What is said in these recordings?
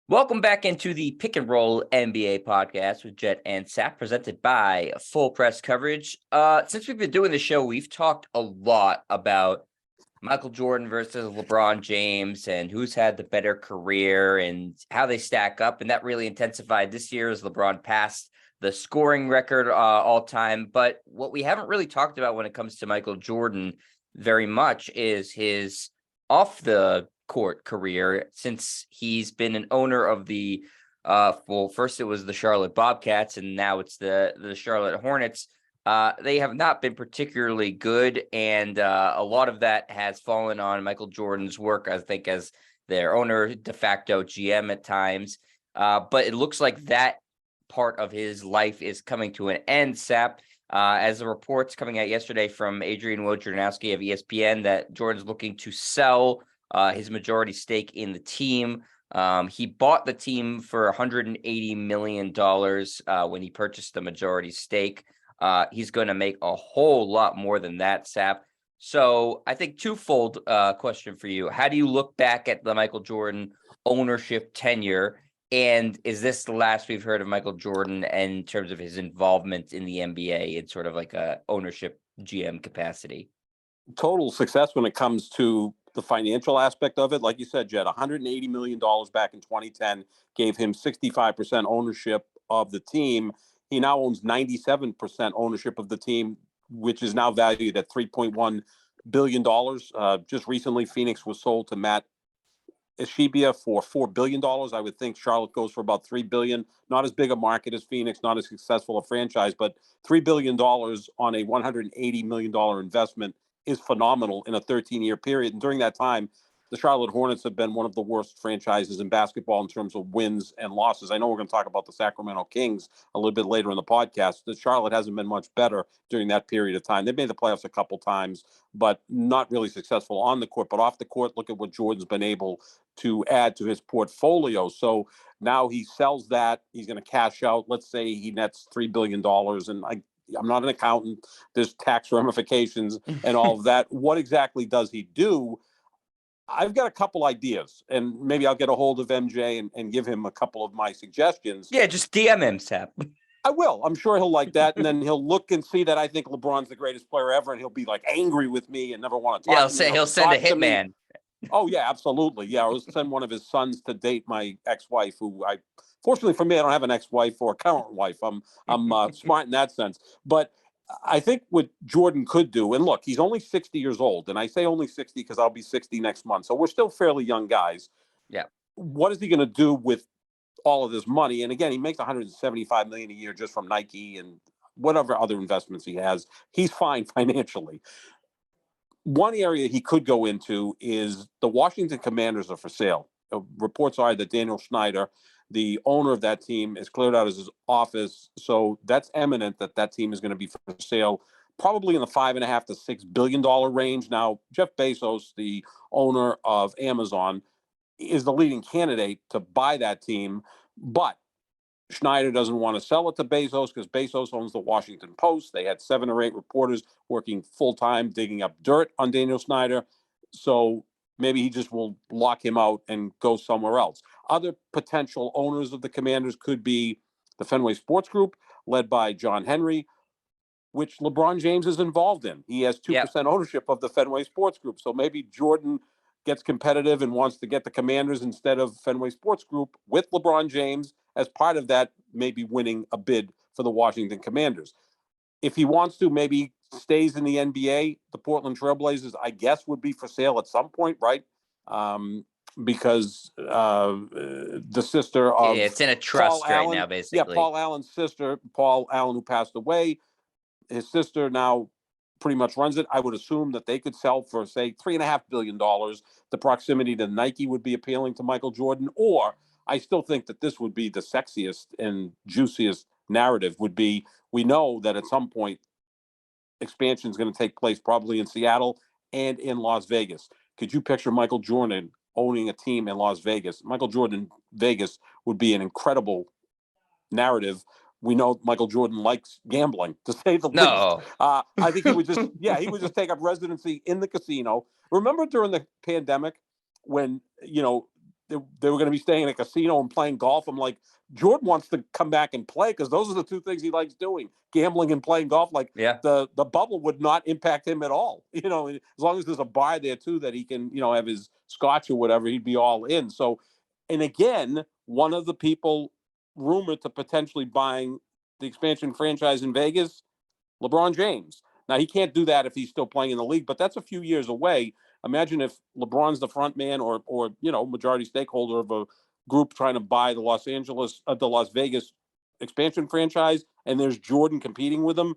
Welcome back into the Pick and Roll NBA podcast with Jet and Sap, presented by Full Press Coverage. Since we've been doing the show, we've talked a lot about Michael Jordan versus LeBron James and who's had the better career and how they stack up. And that really intensified this year as LeBron passed the scoring record all time. But what we haven't really talked about when it comes to Michael Jordan very much is his off the court career, since he's been an owner of the first it was the Charlotte Bobcats and now it's the Charlotte Hornets. They have not been particularly good, and a lot of that has fallen on Michael Jordan's work, I think, as their owner, de facto GM at times. But it looks like that part of his life is coming to an end, Sap. As the reports coming out yesterday from Adrian Wojnarowski of ESPN that Jordan's looking to sell his majority stake in the team. He bought the team for $180 million when he purchased the majority stake. He's going to make a whole lot more than that, Sap. So I think twofold question for you. How do you look back at the Michael Jordan ownership tenure? And is this the last we've heard of Michael Jordan in terms of his involvement in the NBA in sort of like a ownership GM capacity? Total success when it comes to the financial aspect of it. Like you said, Jed, $180 million back in 2010 gave him 65% ownership of the team. He now owns 97% ownership of the team, which is now valued at $3.1 billion. Just recently, Phoenix was sold to Matt Ishibia for $4 billion. I would think Charlotte goes for about $3 billion. Not as big a market as Phoenix, not as successful a franchise, but $3 billion on a $180 million investment is phenomenal in a 13-year period. And during that time, the Charlotte Hornets have been one of the worst franchises in basketball in terms of wins and losses. I know we're going to talk about the Sacramento Kings a little bit later in the podcast. The Charlotte hasn't been much better during that period of time. They've made the playoffs a couple times, but not really successful on the court. But off the court, look at what Jordan's been able to add to his portfolio. So now he sells that. He's going to cash out. Let's say he nets $3 billion. And I'm not an accountant. There's tax ramifications and all of that. What exactly does he do? I've got a couple ideas, and maybe I'll get a hold of MJ and give him a couple of my suggestions. Yeah, just DM him, Sap. I will. I'm sure he'll like that, and then he'll look and see that I think LeBron's the greatest player ever, and he'll be like angry with me and never want to talk to me. He'll send a hitman. Oh yeah, absolutely. Yeah, I'll send one of his sons to date my ex-wife, who fortunately for me, I don't have an ex-wife or a current wife. I'm smart in that sense, but I think what Jordan could do, and look, he's only 60 years old, and I say only 60 because I'll be 60 next month, so we're still fairly young guys. Yeah. What is he going to do with all of this money? And again, he makes $175 million a year just from Nike and whatever other investments he has. He's fine financially. One area he could go into is the Washington Commanders are for sale. Reports are that Daniel Snyder, the owner of that team, is cleared out of his office. So that's eminent that team is going to be for sale, probably in the $5.5 to $6 billion range. Now, Jeff Bezos, the owner of Amazon, is the leading candidate to buy that team. But Schneider doesn't want to sell it to Bezos because Bezos owns the Washington Post. They had 7 or 8 reporters working full time, digging up dirt on Daniel Snyder. So maybe he just will lock him out and go somewhere else. Other potential owners of the Commanders could be the Fenway Sports Group, led by John Henry, which LeBron James is involved in. He has 2% ownership of the Fenway Sports Group. So maybe Jordan gets competitive and wants to get the Commanders instead of Fenway Sports Group with LeBron James as part of that, maybe winning a bid for the Washington Commanders. If he wants to, maybe stays in the NBA. The Portland Trailblazers, I guess, would be for sale at some point, right? Because the sister of it's in a trust Paul right Allen, now, basically. Yeah, Paul Allen's sister, Paul Allen, who passed away. His sister now pretty much runs it. I would assume that they could sell for, say, $3.5 billion. The proximity to Nike would be appealing to Michael Jordan. Or I still think that this would be the sexiest and juiciest narrative would be, we know that at some point expansion is going to take place probably in Seattle and in Las Vegas. Could you picture Michael Jordan owning a team in Las Vegas? Michael Jordan Vegas would be an incredible narrative. We know Michael Jordan likes gambling, to say the least. I think he would just take up residency in the casino. Remember during the pandemic when, they were going to be staying in a casino and playing golf. I'm like, Jordan wants to come back and play because those are the two things he likes doing: gambling and playing golf. Like Yeah. the bubble would not impact him at all. As long as there's a bar there too that he can, have his scotch or whatever, he'd be all in. So, and again, one of the people rumored to potentially buying the expansion franchise in Vegas, LeBron James. Now he can't do that if he's still playing in the league, but that's a few years away. Imagine if LeBron's the front man or majority stakeholder of a group trying to buy the Las Vegas expansion franchise, and there's Jordan competing with him.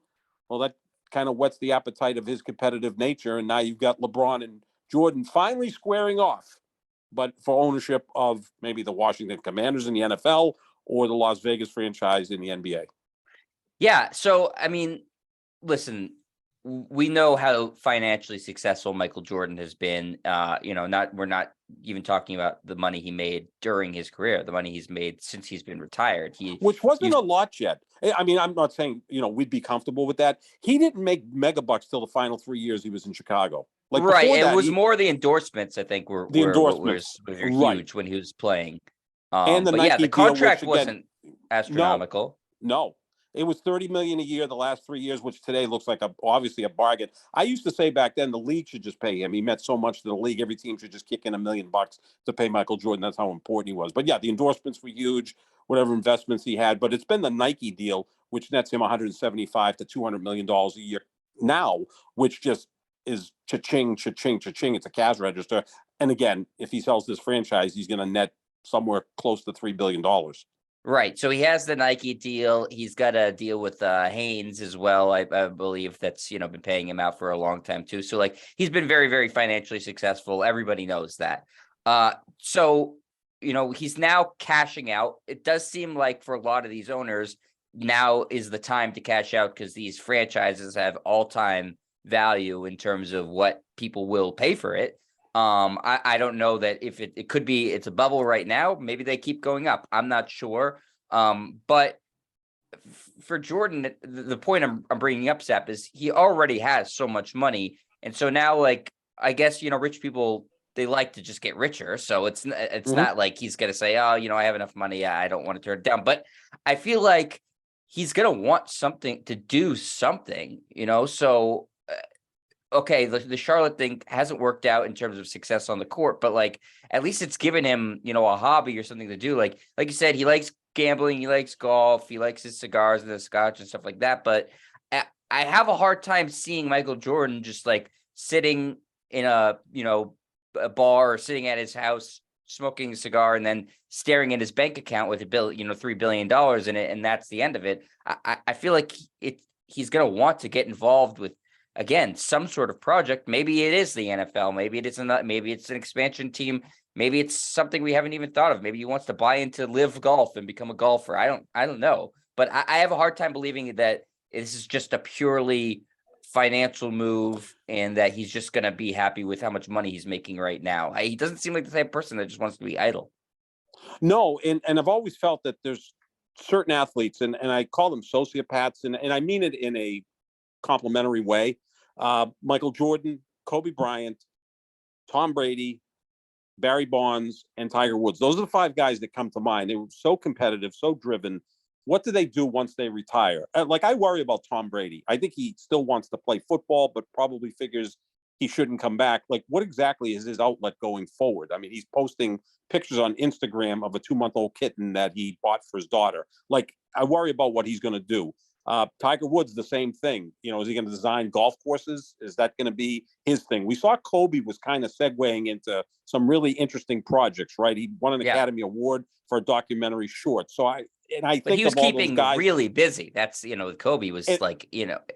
Well, that kind of whets the appetite of his competitive nature, and now you've got LeBron and Jordan finally squaring off, but for ownership of maybe the Washington Commanders in the NFL or the Las Vegas franchise in the NBA. Yeah. So, I mean, listen, we know how financially successful Michael Jordan has been. We're not even talking about the money he made during his career, the money he's made since he's been retired. Which wasn't a lot yet. I mean, I'm not saying, we'd be comfortable with that. He didn't make mega bucks till the final 3 years he was in Chicago. Like right. Before It that, was more the endorsements, I think, were the what endorsements was right. huge when he was playing. And the but Nike yeah, the deal, contract which, again, wasn't astronomical. No. It was $30 million a year the last 3 years, which today looks like obviously a bargain. I used to say back then the league should just pay him. He meant so much to the league. Every team should just kick in $1 million to pay Michael Jordan. That's how important he was. But yeah, the endorsements were huge, whatever investments he had. But it's been the Nike deal, which nets him $175 to $200 million a year now, which just is cha-ching, cha-ching, cha-ching. It's a cash register. And again, if he sells this franchise, he's going to net somewhere close to $3 billion. Right. So he has the Nike deal. He's got a deal with Haynes as well. I believe that's, been paying him out for a long time too. So like he's been very, very financially successful. Everybody knows that. So, he's now cashing out. It does seem like for a lot of these owners, now is the time to cash out because these franchises have all-time value in terms of what people will pay for it. I don't know that if it could be, it's a bubble right now. Maybe they keep going up. I'm not sure. But for Jordan, the point I'm bringing up, Sap, is he already has so much money. And so now, like, I guess, rich people, they like to just get richer. So it's not like he's going to say, oh, I have enough money. I don't want to turn it down. But I feel like he's going to want something to do something, so okay, the Charlotte thing hasn't worked out in terms of success on the court, but like at least it's given him, a hobby or something to do. Like you said, he likes gambling, he likes golf, he likes his cigars and the scotch and stuff like that. But I have a hard time seeing Michael Jordan just like sitting in a bar or sitting at his house smoking a cigar and then staring at his bank account with $3 billion in it, and that's the end of it. I feel like he's gonna want to get involved with, again, some sort of project. Maybe it is the NFL. Maybe it isn't. Maybe it's an expansion team. Maybe it's something we haven't even thought of. Maybe he wants to buy into Live Golf and become a golfer. I don't know. But I have a hard time believing that this is just a purely financial move and that he's just going to be happy with how much money he's making right now. He doesn't seem like the type of person that just wants to be idle. No, and I've always felt that there's certain athletes, and I call them sociopaths, and I mean it in a complimentary way. Michael Jordan, Kobe Bryant, Tom Brady, Barry Bonds, and Tiger Woods. Those are the 5 guys that come to mind. They were so competitive, so driven. What do they do once they retire? Like, I worry about Tom Brady. I think he still wants to play football, but probably figures he shouldn't come back. Like, what exactly is his outlet going forward? I mean, he's posting pictures on Instagram of a 2-month-old kitten that he bought for his daughter. Like, I worry about what he's going to do. Tiger Woods, the same thing. Is he going to design golf courses? Is that going to be his thing? We saw Kobe was kind of segueing into some really interesting projects, right? He won an Academy Award for a documentary short. So I think he was of all keeping those guys, really busy. That's, Kobe was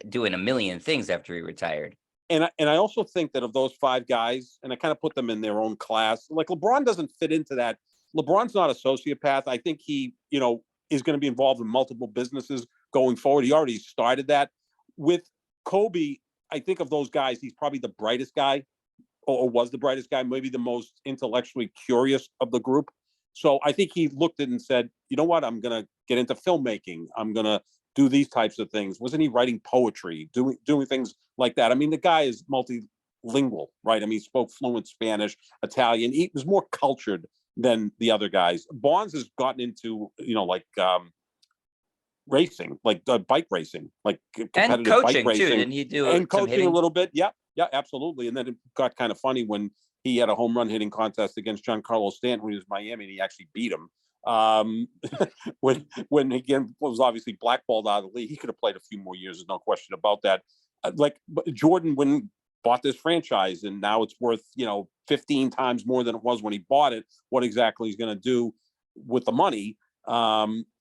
doing a million things after he retired. And I also think that of those 5 guys, and I kind of put them in their own class, like LeBron doesn't fit into that. LeBron's not a sociopath. I think he, is going to be involved in multiple businesses going forward. He already started that. With Kobe, I think of those guys, he's probably the brightest guy, or was the brightest guy, maybe the most intellectually curious of the group. So I think he looked at it and said, you know what, I'm going to get into filmmaking. I'm going to do these types of things. Wasn't he writing poetry, doing things like that? I mean, the guy is multilingual, right? I mean, he spoke fluent Spanish, Italian. He was more cultured than the other guys. Bonds has gotten into, racing, like bike racing, like And competitive bike coaching too. racing, Didn't he do and some coaching a hitting? little bit. Yeah, absolutely. And then it got kind of funny when he had a home run hitting contest against Giancarlo Stanton when he was in Miami, and he actually beat him. When again was obviously blackballed out of the league, he could have played a few more years. There's no question about that. But Jordan bought this franchise, and now it's worth 15 times more than it was when he bought it. What exactly he's going to do with the money?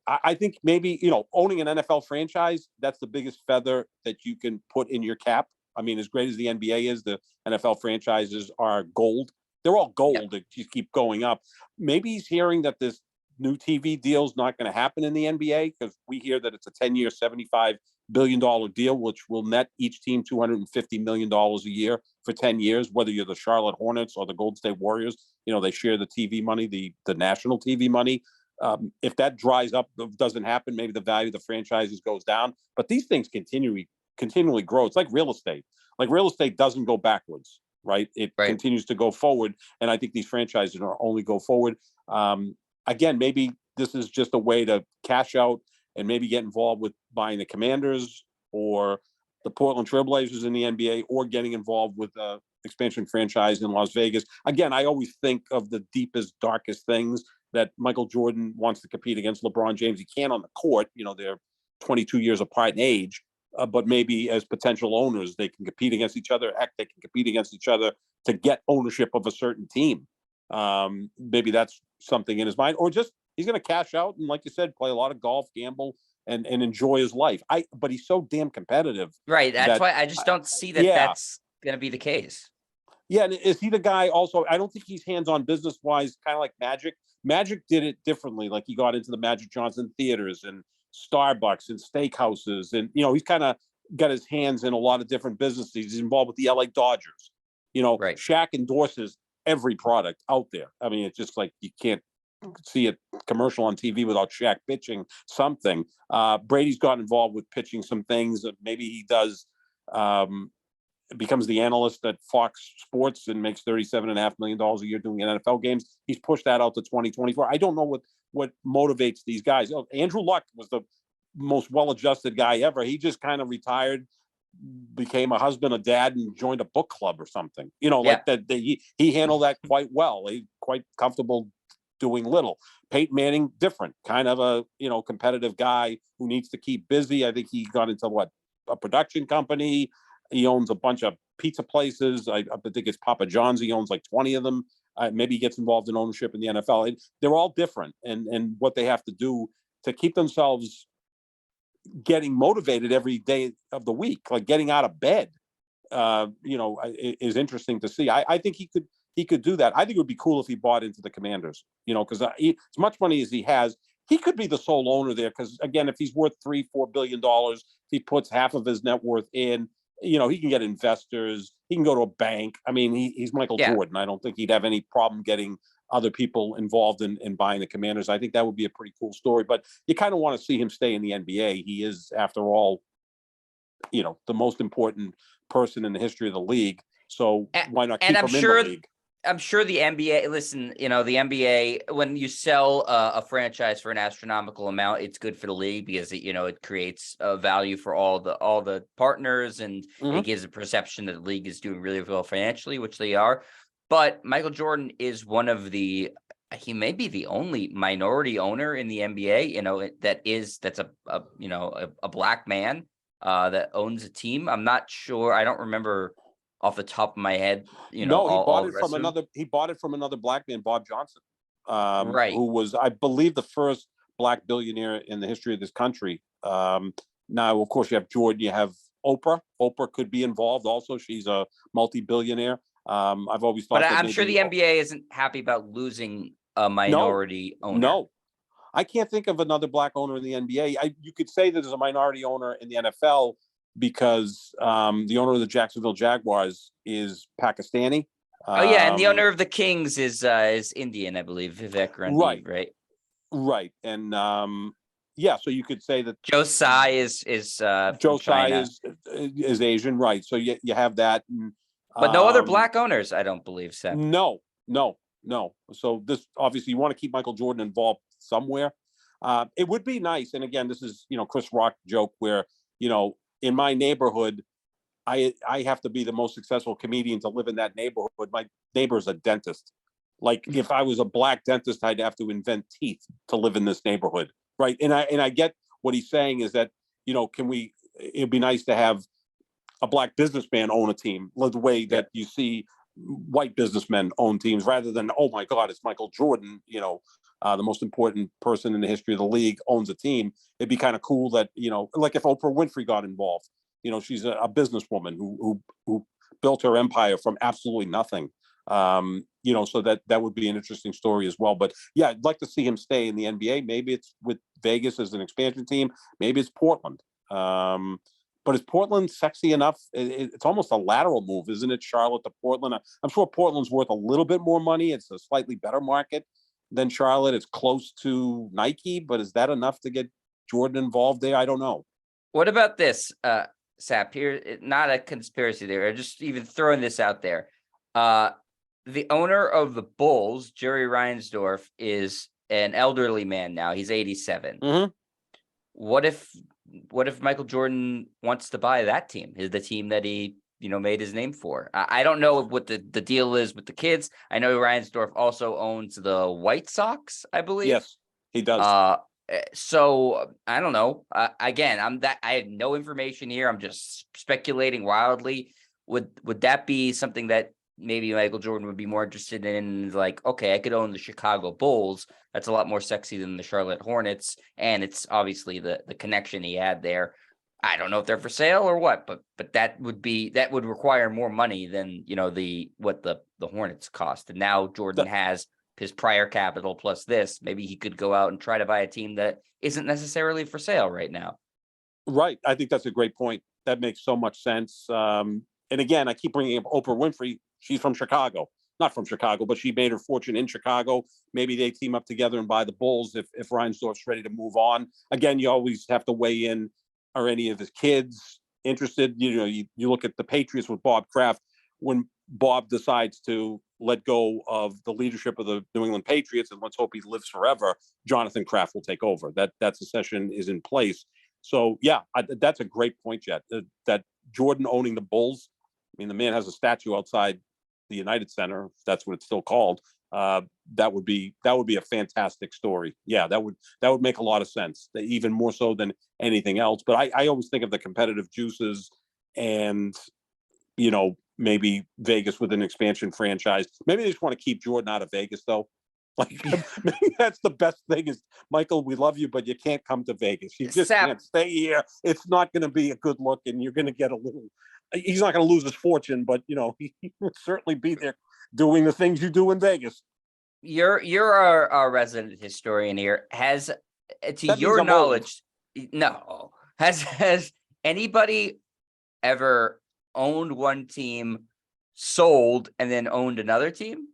I think maybe, owning an NFL franchise, that's the biggest feather that you can put in your cap. I mean, as great as the NBA is, the NFL franchises are gold. They're all gold that just keep going up. Maybe he's hearing that this new TV deal is not going to happen in the NBA, because we hear that it's a 10-year, $75 billion deal, which will net each team $250 million a year for 10 years, whether you're the Charlotte Hornets or the Golden State Warriors. They share the TV money, the national TV money. If that dries up, doesn't happen, maybe the value of the franchises goes down. But these things continually grow. It's like real estate. Like real estate doesn't go backwards, right? It continues to go forward. And I think these franchises are only go forward. Again, maybe this is just a way to cash out and maybe get involved with buying the Commanders or the Portland Trailblazers in the NBA, or getting involved with a expansion franchise in Las Vegas. Again, I always think of the deepest, darkest things, that Michael Jordan wants to compete against LeBron James. He can't on the court. They're 22 years apart in age, but maybe as potential owners, they can compete against each other. Heck, they can compete against each other to get ownership of a certain team. Maybe that's something in his mind, or just he's going to cash out and, like you said, play a lot of golf, gamble, and enjoy his life. But he's so damn competitive. Right. That's why I just don't see that that's going to be the case. Yeah, and is he the guy also? I don't think he's hands-on business-wise, kind of like Magic. Magic did it differently. Like, he got into the Magic Johnson theaters and Starbucks and steakhouses. And, he's kind of got his hands in a lot of different businesses. He's involved with the LA Dodgers. Shaq endorses every product out there. I mean, it's just like you can't see a commercial on TV without Shaq pitching something. Brady's gotten involved with pitching some things. Maybe he does becomes the analyst at Fox Sports and makes $37.5 million a year doing NFL games. He's pushed that out to 2024. I don't know what motivates these guys. Andrew Luck was the most well-adjusted guy ever. He just kind of retired, became a husband, a dad, and joined a book club or something. Like that. He handled that quite well. He's quite comfortable doing little. Peyton Manning, different, kind of a competitive guy who needs to keep busy. I think he got into a production company. He owns a bunch of pizza places. I think it's Papa John's. He owns like 20 of them. Maybe he gets involved in ownership in the NFL. They're all different, and what they have to do to keep themselves getting motivated every day of the week, like getting out of bed, is interesting to see. I think he could do that. I think it would be cool if he bought into the Commanders, because as much money as he has, he could be the sole owner there. Because again, if he's worth $3-4 billion, if he puts half of his net worth in, he can get investors. He can go to a bank. I mean, he's Michael Jordan. I don't think he'd have any problem getting other people involved in buying the Commanders. I think that would be a pretty cool story. But you kind of want to see him stay in the NBA. He is, after all, the most important person in the history of the league. So why not keep him in the league? I'm sure the NBA, listen, the NBA, when you sell a franchise for an astronomical amount, it's good for the league because it creates a value for all the partners, and it gives a perception that the league is doing really well financially, which they are. But Michael Jordan is he may be the only minority owner in the NBA, that's a black man that owns a team. I'm not sure. I don't remember off the top of my head, He bought it from another black man, Bob Johnson, who was, I believe, the first black billionaire in the history of this country. Now, of course, you have Jordan, you have Oprah. Oprah could be involved also. She's a multi-billionaire. I've always thought, but I'm sure the NBA isn't happy about losing a minority owner. No, I can't think of another black owner in the NBA. You could say that there's a minority owner in the NFL, because the owner of the Jacksonville Jaguars is Pakistani. And the owner of the Kings is Indian, I believe, Vivek Randy, right? Right, and so you could say that Joe Tsai is Joe Tsai is Asian, right? So you have that, but no other black owners, I don't believe, Seth. No, No. So this obviously you want to keep Michael Jordan involved somewhere. It would be nice. And again, this is, Chris Rock joke where, in my neighborhood, I have to be the most successful comedian to live in that neighborhood. My neighbor's a dentist. Like if I was a black dentist, I'd have to invent teeth to live in this neighborhood. Right. And I get what he's saying is that, it'd be nice to have a black businessman own a team the way that you see white businessmen own teams rather than, oh my God, it's Michael Jordan, the most important person in the history of the league owns a team. It'd be kind of cool that, like if Oprah Winfrey got involved, she's a businesswoman who built her empire from absolutely nothing. So that would be an interesting story as well. But yeah, I'd like to see him stay in the NBA. Maybe it's with Vegas as an expansion team. Maybe it's Portland. But is Portland sexy enough? It's almost a lateral move, isn't it? Charlotte to Portland. I'm sure Portland's worth a little bit more money. It's a slightly better market than Charlotte. It's close to Nike, but is that enough to get Jordan involved there? I don't know. What about this, Sap? Here, not a conspiracy there. Just even throwing this out there. The owner of the Bulls, Jerry Reinsdorf, is an elderly man now. He's 87. Mm-hmm. What if Michael Jordan wants to buy that team? Is the team that he, made his name for? I don't know what the deal is with the kids. I know Reinsdorf also owns the White Sox, I believe. Yes, he does. So I don't know. Again, I had no information here. I'm just speculating wildly. Would that be something that maybe Michael Jordan would be more interested in? Like, okay, I could own the Chicago Bulls. That's a lot more sexy than the Charlotte Hornets, and it's obviously the connection he had there. I don't know if they're for sale or what, but that would require more money than what the Hornets cost. And now Jordan has his prior capital plus this. Maybe he could go out and try to buy a team that isn't necessarily for sale right now. Right. I think that's a great point. That makes so much sense. And again, I keep bringing up Oprah Winfrey. She's from Chicago. Not from Chicago, but she made her fortune in Chicago. Maybe they team up together and buy the Bulls if Reinsdorf's ready to move on. Again, you always have to weigh in. Are any of his kids interested? You look at the Patriots with Bob Kraft. When Bob decides to let go of the leadership of the New England Patriots, and let's hope he lives forever, Jonathan Kraft will take over. That succession is in place. So, yeah, that's a great point, Jet. That Jordan owning the Bulls. I mean, the man has a statue outside the United Center, if that's what it's still called. That would be a fantastic story. Yeah, that would make a lot of sense, even more so than anything else. But I always think of the competitive juices and, maybe Vegas with an expansion franchise. Maybe they just want to keep Jordan out of Vegas, though. Like, maybe that's the best thing is, Michael, we love you, but you can't come to Vegas. You just can't stay here. It's not going to be a good look, and you're going to get a little. He's not going to lose his fortune, but he will certainly be there doing the things you do in Vegas. You're our resident historian here. Has, to your knowledge, no, has anybody ever owned one team, sold, and then owned another team?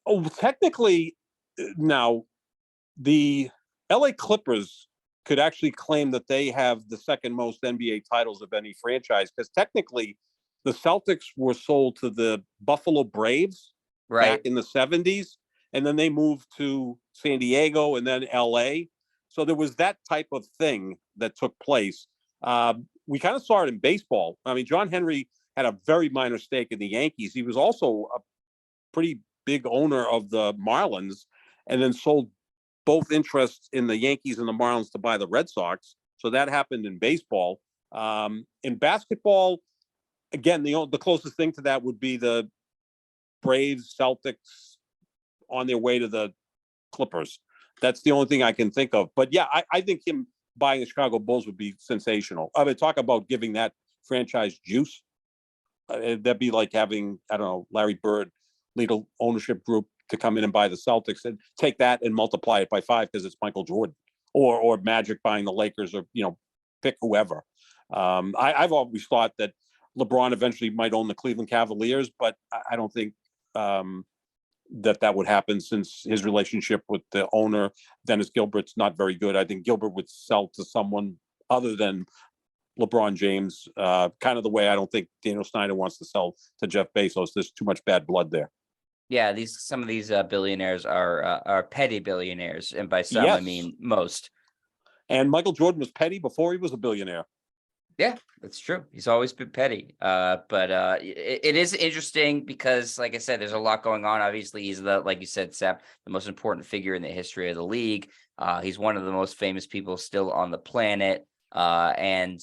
Oh, technically, now the LA Clippers could actually claim that they have the second most NBA titles of any franchise, because technically the Celtics were sold to the Buffalo Braves back in the 70s, and then they moved to San Diego and then LA. So there was that type of thing that took place. We kind of saw it in baseball. I mean, John Henry had a very minor stake in the Yankees. He was also a pretty big owner of the Marlins, and then sold both interests in the Yankees and the Marlins to buy the Red Sox. So that happened in baseball. In basketball, again, the closest thing to that would be the Braves, Celtics on their way to the Clippers. That's the only thing I can think of. But yeah, I think him buying the Chicago Bulls would be sensational. I mean, talk about giving that franchise juice. That'd be like having, I don't know, Larry Bird lead an ownership group to come in and buy the Celtics, and take that and multiply it by 5 because it's Michael Jordan, or Magic buying the Lakers, or pick whoever. I've always thought that LeBron eventually might own the Cleveland Cavaliers, but I don't think that would happen, since his relationship with the owner, Dennis Gilbert's not very good. I think Gilbert would sell to someone other than LeBron James, kind of the way I don't think Daniel Snyder wants to sell to Jeff Bezos. There's too much bad blood there. Yeah, some of these billionaires are petty billionaires, and by some I Yes. mean most. And Michael Jordan was petty before he was a billionaire. Yeah, that's true. He's always been petty. But it is interesting because, like I said, there's a lot going on. Obviously, he's like you said, Sep, the most important figure in the history of the league. He's one of the most famous people still on the planet. And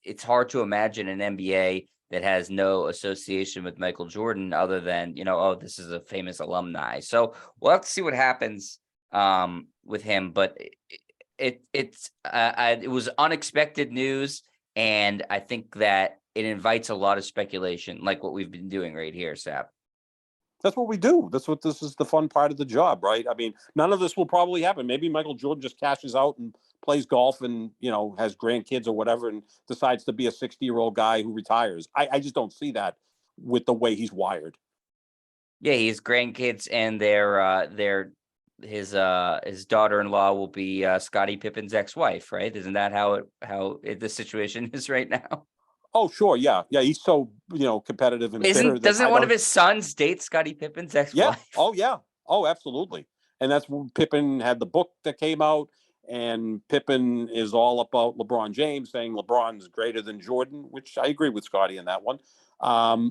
it's hard to imagine an NBA that has no association with Michael Jordan other than, oh, this is a famous alumni. So we'll have to see what happens with him. But it was unexpected news, and I think that it invites a lot of speculation, like what we've been doing right here, Sap. That's what we do. This is the fun part of the job, right? I mean, none of this will probably happen. Maybe Michael Jordan just cashes out and plays golf and, has grandkids or whatever and decides to be a 60-year-old guy who retires. I just don't see that with the way he's wired. Yeah, his grandkids and his daughter-in-law will be Scottie Pippen's ex-wife, right? Isn't that the situation is right now? Oh, sure. Yeah. Yeah. He's so, competitive and bitter that Doesn't I one of don't. his sons date Scottie Pippen's Yeah. ex-wife? Oh, yeah. Oh, absolutely. And that's when Pippen had the book that came out, and Pippen is all about LeBron James, saying LeBron's greater than Jordan, which I agree with Scotty in that one.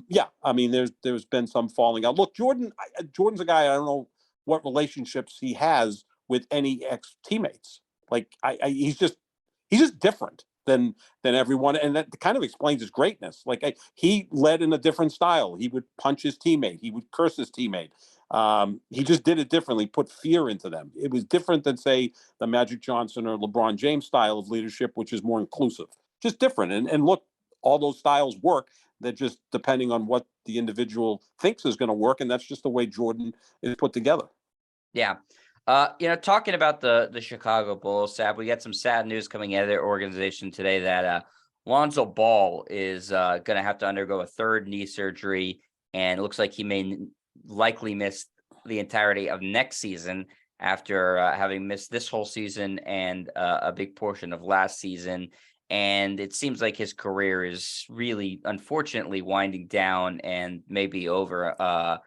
Yeah, I mean, there's been some falling out. Look, Jordan's a guy, I don't know what relationships he has with any ex teammates. Like, he's just different than everyone, and that kind of explains his greatness. Like, he led in a different style. He would punch his teammate. He would curse his teammate. He just did it differently, put fear into them. It was different than, say, the Magic Johnson or LeBron James style of leadership, which is more inclusive. Just different. And look, all those styles work. They're just depending on what the individual thinks is going to work, and that's just the way Jordan is put together. Yeah. Talking about the Chicago Bulls, Sap, we got some sad news coming out of their organization today that Lonzo Ball is going to have to undergo a third knee surgery, and it looks like he may likely miss the entirety of next season after having missed this whole season and a big portion of last season. And it seems like his career is really, unfortunately, winding down and maybe over.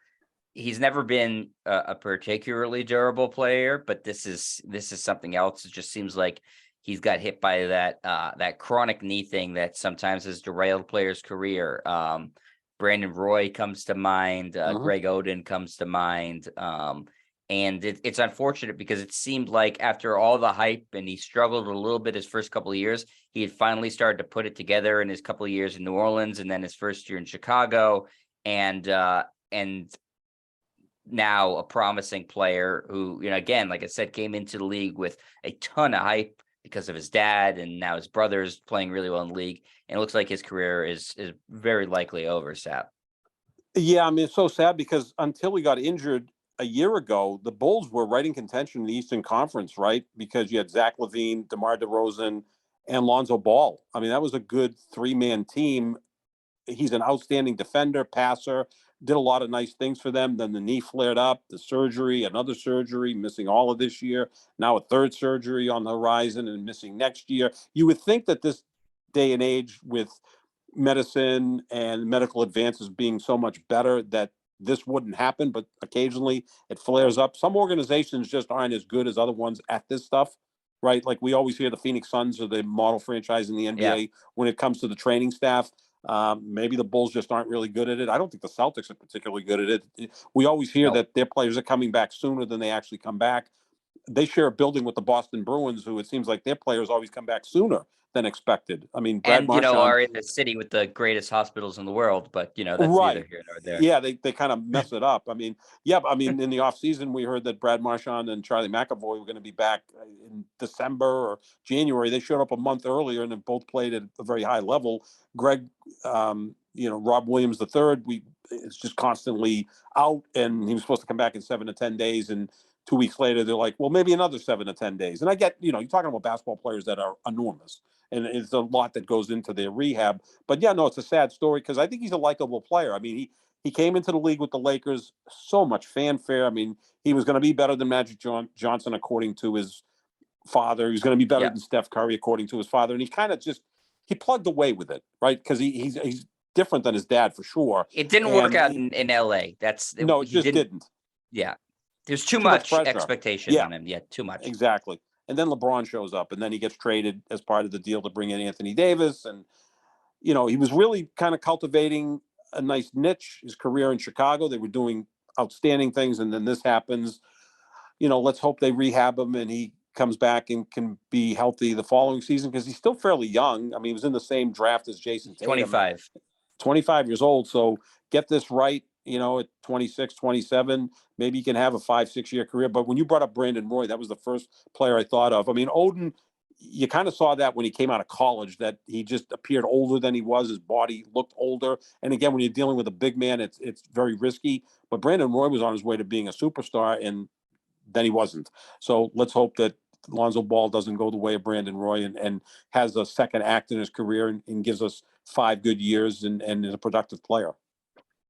He's never been a particularly durable player, but this is something else. It just seems like he's got hit by that chronic knee thing that sometimes has derailed players' career. Brandon Roy comes to mind. Greg Oden comes to mind. And it's unfortunate because it seemed like after all the hype and he struggled a little bit his first couple of years, he had finally started to put it together in his couple of years in New Orleans and then his first year in Chicago. And now a promising player who, again, like I said, came into the league with a ton of hype because of his dad, and now his brother's playing really well in the league. And it looks like his career is very likely over, Sap. Yeah, I mean, it's so sad because until he got injured a year ago, the Bulls were right in contention in the Eastern Conference, right? Because you had Zach LaVine, DeMar DeRozan, and Lonzo Ball. I mean, that was a good three-man team. He's an outstanding defender, passer, did a lot of nice things for them. Then the knee flared up, the surgery, another surgery, missing all of this year. Now a third surgery on the horizon and missing next year. You would think that this day and age with medicine and medical advances being so much better that this wouldn't happen, but occasionally it flares up. Some organizations just aren't as good as other ones at this stuff, right? Like we always hear the Phoenix Suns are the model franchise in the NBA Yeah. when it comes to the training staff. Maybe the Bulls just aren't really good at it. I don't think the Celtics are particularly good at it. We always hear No. that their players are coming back sooner than they actually come back. They share a building with the Boston Bruins, who it seems like their players always come back sooner than expected. I mean, Brad And, Marchand, are in the city with the greatest hospitals in the world, but, that's neither right. here nor there. Yeah, they kind of mess it up. I mean, yeah, I mean, in the offseason, we heard that Brad Marchand and Charlie McAvoy were going to be back in December or January. They showed up a month earlier and then both played at a very high level. Greg, Rob Williams III, it's just constantly out, and he was supposed to come back in 7 to 10 days. And 2 weeks later, they're like, well, maybe another 7 to 10 days. And I get, you're talking about basketball players that are enormous. And it's a lot that goes into their rehab. But yeah, no, it's a sad story because I think he's a likable player. I mean, he came into the league with the Lakers, so much fanfare. I mean, he was going to be better than Magic Johnson, according to his father. He was going to be better Yeah. than Steph Curry, according to his father. And he kind of just, he plugged away with it, right? Because he's different than his dad for sure. It didn't work out in LA. No, it just didn't. Yeah. There's too much much pressure. expectation Yeah. on him. Yeah, too much. Exactly. And then LeBron shows up, and then he gets traded as part of the deal to bring in Anthony Davis. And, he was really kind of cultivating a nice niche. His career in Chicago, they were doing outstanding things. And then this happens. Let's hope they rehab him and he comes back and can be healthy the following season, because he's still fairly young. I mean, he was in the same draft as Jason Tatum. 25 years old. So get this right, at 26, 27, maybe he can have a 5-6 year career. But when you brought up Brandon Roy, that was the first player I thought of. I mean, Odin, you kind of saw that when he came out of college, that he just appeared older than he was. His body looked older. And again, when you're dealing with a big man, it's very risky. But Brandon Roy was on his way to being a superstar, and then he wasn't. So let's hope that Lonzo Ball doesn't go the way of Brandon Roy and has a second act in his career and gives us 5 good years and is a productive player.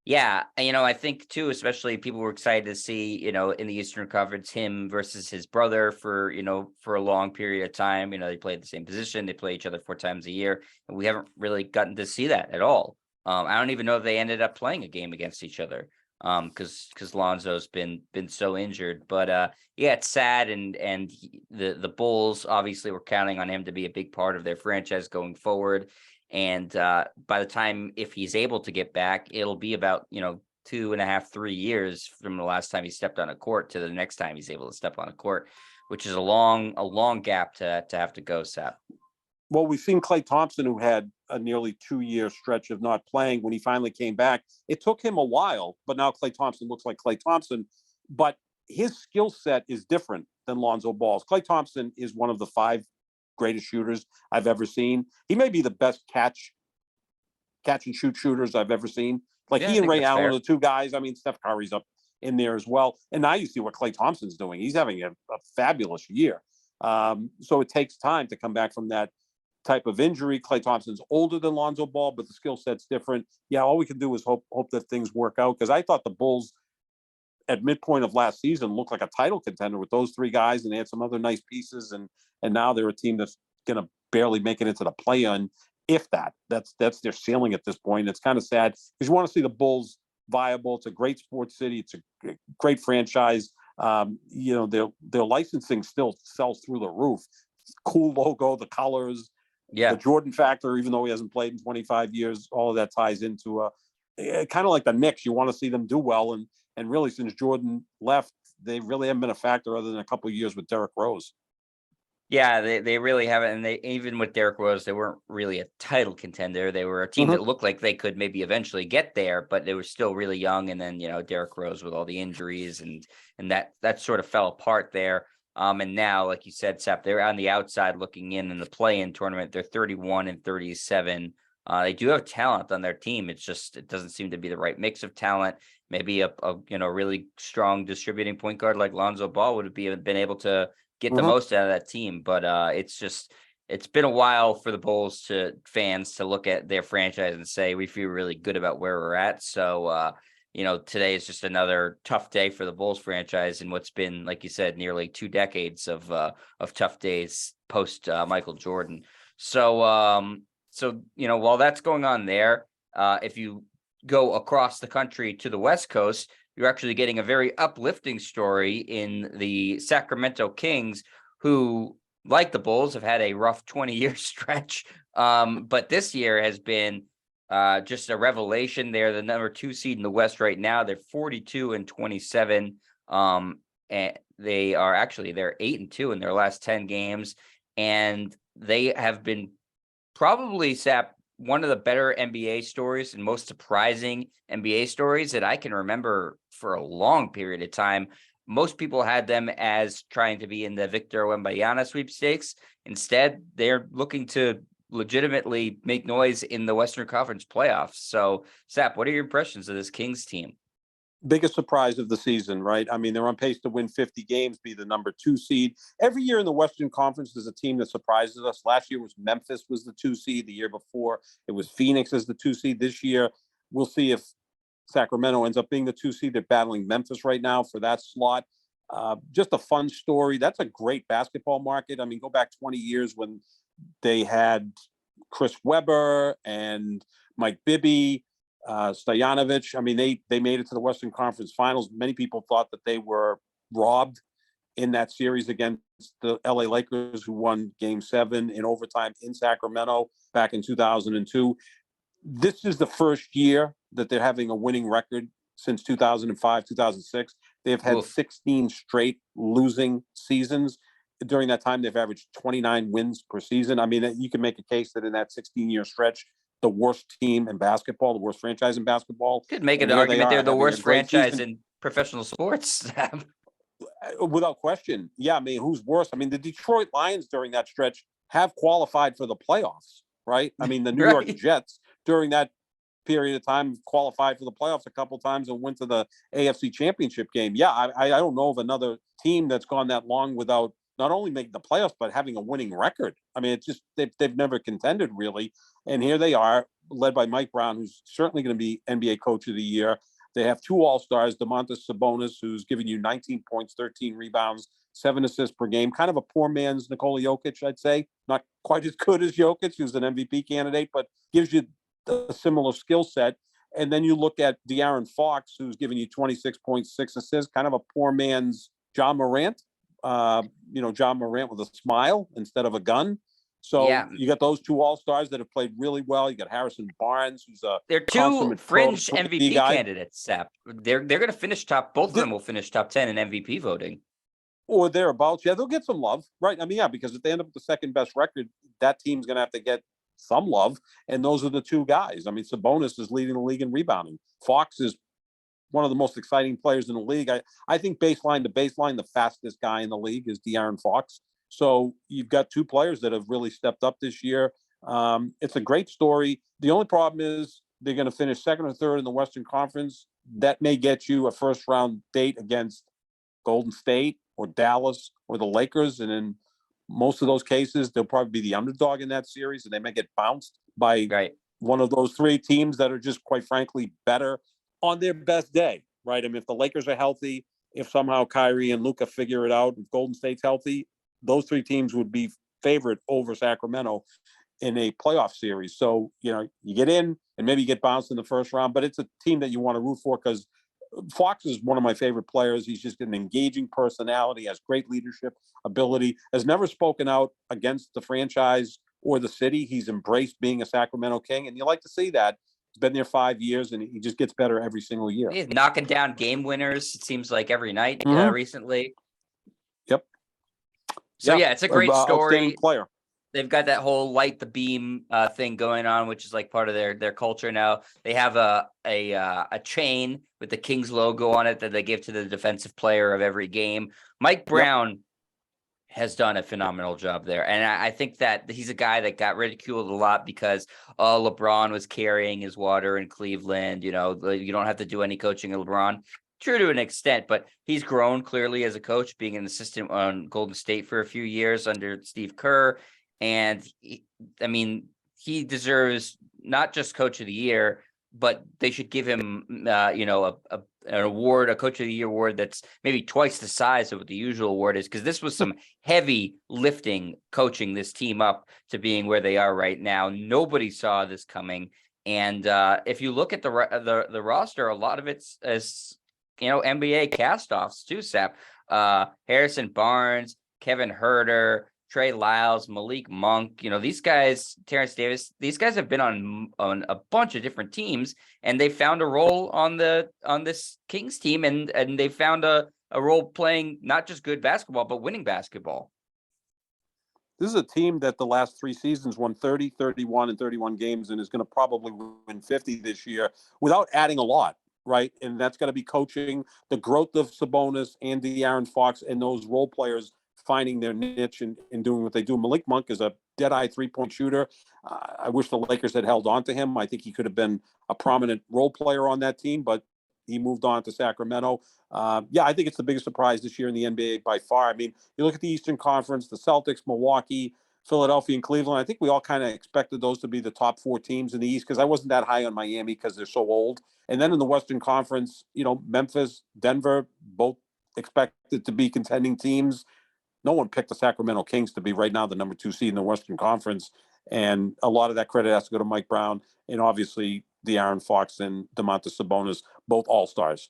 Yeah. I think too, especially people were excited to see, in the Eastern Conference, him versus his brother for a long period of time. They played the same position. They play each other 4 times a year. And we haven't really gotten to see that at all. I don't even know if they ended up playing a game against each other. Because Lonzo's been so injured, but yeah, it's sad, and the Bulls obviously were counting on him to be a big part of their franchise going forward, and by the time, if he's able to get back, it'll be about 2.5-3 years from the last time he stepped on a court to the next time he's able to step on a court, which is a long gap to have to go, Sap. Well, we've seen Klay Thompson, who had a nearly 2-year stretch of not playing. When he finally came back, it took him a while, but now Klay Thompson looks like Klay Thompson. But his skill set is different than Lonzo Ball's. Klay Thompson is one of the 5 greatest shooters I've ever seen. He may be the best catch and shoot shooters I've ever seen. Like, he and Ray Allen are the 2 guys. I mean, Steph Curry's up in there as well. And now you see what Klay Thompson's doing. He's having a fabulous year. So it takes time to come back from that type of injury. Klay Thompson's older than Lonzo Ball, but the skill set's different. Yeah, all we can do is hope that things work out, because I thought the Bulls at midpoint of last season looked like a title contender with those 3 guys, and they had some other nice pieces, and now they're a team that's going to barely make it into the play-in, if that. That's their ceiling at this point. It's kind of sad, because you want to see the Bulls viable. It's a great sports city. It's a great franchise. Their licensing still sells through the roof. Cool logo, the colors. Yeah, the Jordan factor, even though he hasn't played in 25 years, all of that ties into kind of like the Knicks. You want to see them do well, and really, since Jordan left, they really haven't been a factor other than a couple of years with Derrick Rose. Yeah, they really haven't, and they, even with Derrick Rose, they weren't really a title contender. They were a team that looked like they could maybe eventually get there, but they were still really young. And then Derrick Rose with all the injuries, and that sort of fell apart there. And now, like you said, Sep, they're on the outside looking in the play-in tournament. They're 31-37. They do have talent on their team. It doesn't seem to be the right mix of talent. Maybe a really strong distributing point guard like Lonzo Ball would have been able to get the most out of that team. But it's been a while for the Bulls fans to look at their franchise and say, we feel really good about where we're at. So, today is just another tough day for the Bulls franchise, and what's been, like you said, nearly 2 decades of tough days post Michael Jordan. So, while that's going on there, if you go across the country to the West Coast, you're actually getting a very uplifting story in the Sacramento Kings, who, like the Bulls, have had a rough 20-year stretch. But this year has been just a revelation. They're the number 2 seed in the West right now. They're 42-27. And they're 8-2 in their last 10 games. And they have been probably, Sap, one of the better NBA stories and most surprising NBA stories that I can remember for a long period of time. Most people had them as trying to be in the Victor Wembanyama sweepstakes. Instead, they're looking to legitimately make noise in the Western Conference playoffs. So, Sap, what are your impressions of this Kings team? Biggest surprise of the season, right? I mean, they're on pace to win 50 games, be the number 2 seed. Every year in the Western Conference, there's a team that surprises us. Last year was Memphis was the 2 seed. The year before, it was Phoenix as the 2 seed. This year, we'll see if Sacramento ends up being the 2 seed. They're battling Memphis right now for that slot. Just a fun story. That's a great basketball market. I mean, go back 20 years when they had Chris Webber and Mike Bibby, Stojanovic. I mean, they made it to the Western Conference Finals. Many people thought that they were robbed in that series against the LA Lakers, who won Game 7 in overtime in Sacramento back in 2002. This is the first year that they're having a winning record since 2005, 2006. They've had 16 straight losing seasons. During that time, they've averaged 29 wins per season. I mean, you can make a case that in that 16-year stretch, the worst team in basketball, the worst franchise in basketball. Could make an argument they're the worst franchise in professional sports. Without question. Yeah, I mean, who's worse? I mean, the Detroit Lions during that stretch have qualified for the playoffs, right? I mean, the New York Jets during that period of time qualified for the playoffs a couple times and went to the AFC Championship game. Yeah, I don't know of another team that's gone that long without not only making the playoffs, but having a winning record. I mean, it's just they've never contended really. And here they are, led by Mike Brown, who's certainly going to be NBA Coach of the Year. They have 2 All-Stars, Domantas Sabonis, who's giving you 19 points, 13 rebounds, 7 assists per game. Kind of a poor man's Nikola Jokic, I'd say. Not quite as good as Jokic, who's an MVP candidate, but gives you a similar skill set. And then you look at De'Aaron Fox, who's giving you 26.6 assists, kind of a poor man's John Morant. John Morant with a smile instead of a gun. So you got those 2 All-Stars that have played really well. You got Harrison Barnes, who's they're 2 fringe MVP candidates, Sap. They're going to finish both of them will finish top 10 in MVP voting. Or thereabouts. Yeah, they'll get some love, right? I mean, yeah, because if they end up with the second best record, that team's going to have to get some love. And those are the 2 guys. I mean, Sabonis is leading the league in rebounding. Fox is one of the most exciting players in the league. I think baseline to baseline, the fastest guy in the league is De'Aaron Fox. So you've got 2 players that have really stepped up this year. It's a great story. The only problem is they're going to finish 2nd or 3rd in the Western Conference. That may get you a first-round date against Golden State or Dallas or the Lakers. And in most of those cases, they'll probably be the underdog in that series, and they may get bounced by one of those 3 teams that are just, quite frankly, better on their best day, right? I mean, if the Lakers are healthy, if somehow Kyrie and Luka figure it out, if Golden State's healthy, those 3 teams would be favored over Sacramento in a playoff series. So, you get in and maybe you get bounced in the first round, but it's a team that you want to root for because Fox is one of my favorite players. He's just an engaging personality, has great leadership ability, has never spoken out against the franchise or the city. He's embraced being a Sacramento King, and you like to see that. He's been there 5 years, and he just gets better every single year. He's knocking down game winners, it seems like, every night recently. Yep. So, it's a great story. Player. They've got that whole light the beam thing going on, which is like part of their culture now. They have a chain with the Kings logo on it that they give to the defensive player of every game. Mike Brown has done a phenomenal job there. And I think that he's a guy that got ridiculed a lot because LeBron was carrying his water in Cleveland. You don't have to do any coaching of LeBron. True to an extent, but he's grown clearly as a coach, being an assistant on Golden State for a few years under Steve Kerr. And he deserves not just Coach of the Year, but they should give him, an award, a Coach of the Year award that's maybe twice the size of what the usual award is, because this was some heavy lifting, coaching this team up to being where they are right now. Nobody saw this coming, and if you look at the roster, a lot of it's as NBA castoffs too. Sap, Harrison Barnes, Kevin Huerter, Trey Lyles, Malik Monk, these guys, Terrence Davis, these guys have been on a bunch of different teams, and they found a role on this Kings team, and they found a role playing not just good basketball, but winning basketball. This is a team that the last 3 seasons won 30, 31, and 31 games, and is going to probably win 50 this year without adding a lot, right? And that's going to be coaching, the growth of Sabonis and De'Aaron Fox, and those role players finding their niche and doing what they do. Malik Monk is a dead-eye 3-point shooter. I wish the Lakers had held on to him. I think he could have been a prominent role player on that team, but he moved on to Sacramento. I think it's the biggest surprise this year in the NBA by far. I mean, you look at the Eastern Conference, the Celtics, Milwaukee, Philadelphia, and Cleveland. I think we all kind of expected those to be the top 4 teams in the East, because I wasn't that high on Miami because they're so old. And then in the Western Conference, Memphis, Denver, both expected to be contending teams. No one picked the Sacramento Kings to be right now the number 2 seed in the Western Conference. And a lot of that credit has to go to Mike Brown and obviously De'Aaron Fox and Domantas Sabonis, both all-stars.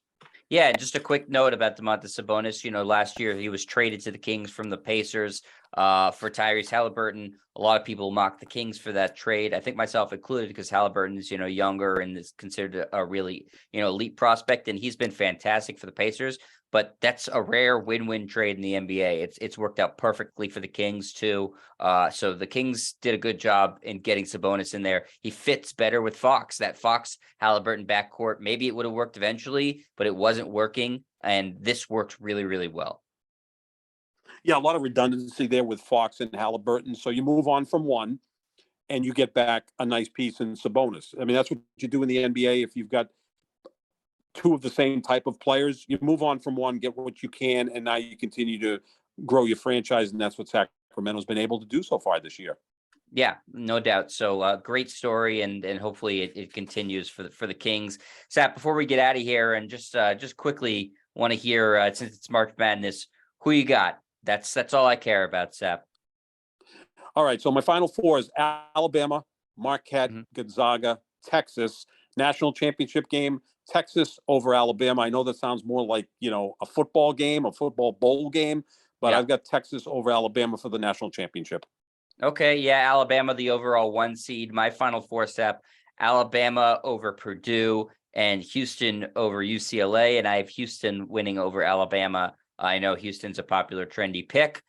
Yeah, just a quick note about Domantas Sabonis. Last year he was traded to the Kings from the Pacers for Tyrese Halliburton. A lot of people mocked the Kings for that trade. I think myself included, because Halliburton is, younger and is considered a really, elite prospect, and he's been fantastic for the Pacers. But that's a rare win-win trade in the NBA. It's worked out perfectly for the Kings too. So the Kings did a good job in getting Sabonis in there. He fits better with Fox. That Fox Halliburton backcourt, maybe it would have worked eventually, but it wasn't working, and this worked really, really well. Yeah, a lot of redundancy there with Fox and Halliburton. So you move on from one, and you get back a nice piece in Sabonis. I mean, that's what you do in the NBA. If you've got two of the same type of players, you move on from one, get what you can, and now you continue to grow your franchise, and that's what Sacramento's been able to do so far this year. Yeah, no doubt. So great story, and hopefully it continues for the Kings. Sap, before we get out of here, and just quickly want to hear, since it's March Madness, who you got? That's all I care about, Sap. All right, so my final four is Alabama, Marquette, Gonzaga, Texas. National championship game, Texas over Alabama. I know that sounds more like, a football game, a football bowl game, but I've got Texas over Alabama for the national championship. Okay, yeah, Alabama, the overall 1 seed. My final four, Sap: Alabama over Purdue and Houston over UCLA, and I have Houston winning over Alabama. I know Houston's a popular, trendy pick.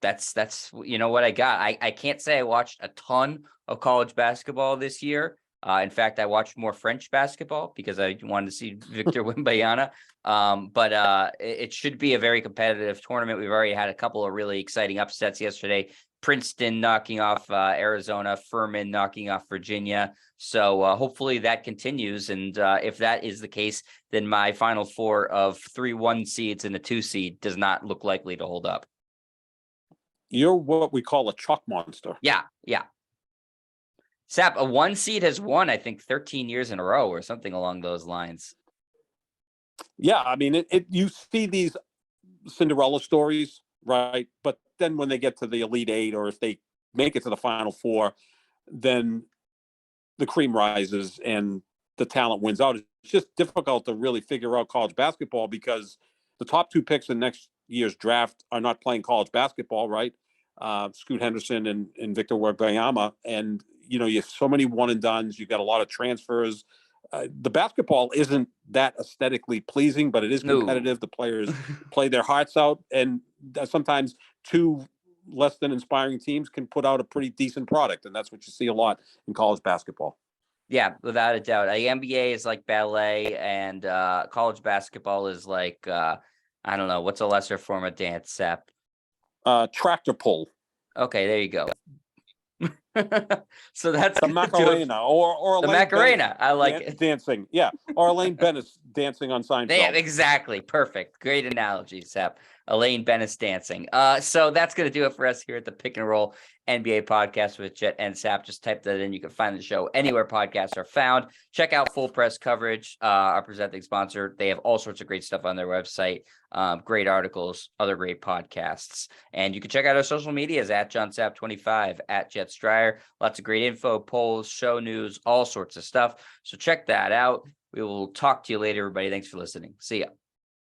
That's what I got. I can't say I watched a ton of college basketball this year. In fact, I watched more French basketball because I wanted to see Victor Wembanyama. But it should be a very competitive tournament. We've already had a couple of really exciting upsets yesterday. Princeton knocking off Arizona, Furman knocking off Virginia. So hopefully that continues. And if that is the case, then my final four of 3 1 seeds and a 2 seed does not look likely to hold up. You're what we call a chalk monster. Yeah. Sap, a 1 seed has won, I think, 13 years in a row or something along those lines. Yeah, I mean, you see these Cinderella stories, right? But then when they get to the Elite Eight, or if they make it to the Final Four, then the cream rises and the talent wins out. It's just difficult to really figure out college basketball because the top 2 picks in next year's draft are not playing college basketball, right? Scoot Henderson and Victor Wembanyama. And, you have so many one and dones. You've got a lot of transfers. The basketball isn't that aesthetically pleasing, but it is competitive. The players play their hearts out. And sometimes 2 less than inspiring teams can put out a pretty decent product. And that's what you see a lot in college basketball. Yeah, without a doubt. The NBA is like ballet, and college basketball is like, I don't know, what's a lesser form of dance, Sap? Tractor pull. Okay, there you go. So that's the Macarena or the Macarena. I like it. Dancing. Yeah. Or Elaine Bennis dancing on Seinfeld. Yeah, exactly. Perfect. Great analogy, Sap. Elaine Bennis dancing. So that's going to do it for us here at the Pick and Roll NBA podcast with Jet and Sap. Just type that in. You can find the show anywhere podcasts are found. Check out Full Press Coverage, our presenting sponsor. They have all sorts of great stuff on their website. Great articles, other great podcasts. And you can check out our social medias at JohnSap25, at Jet Stryer. Lots of great info, polls, show news, all sorts of stuff. So check that out. We will talk to you later, everybody. Thanks for listening. See ya.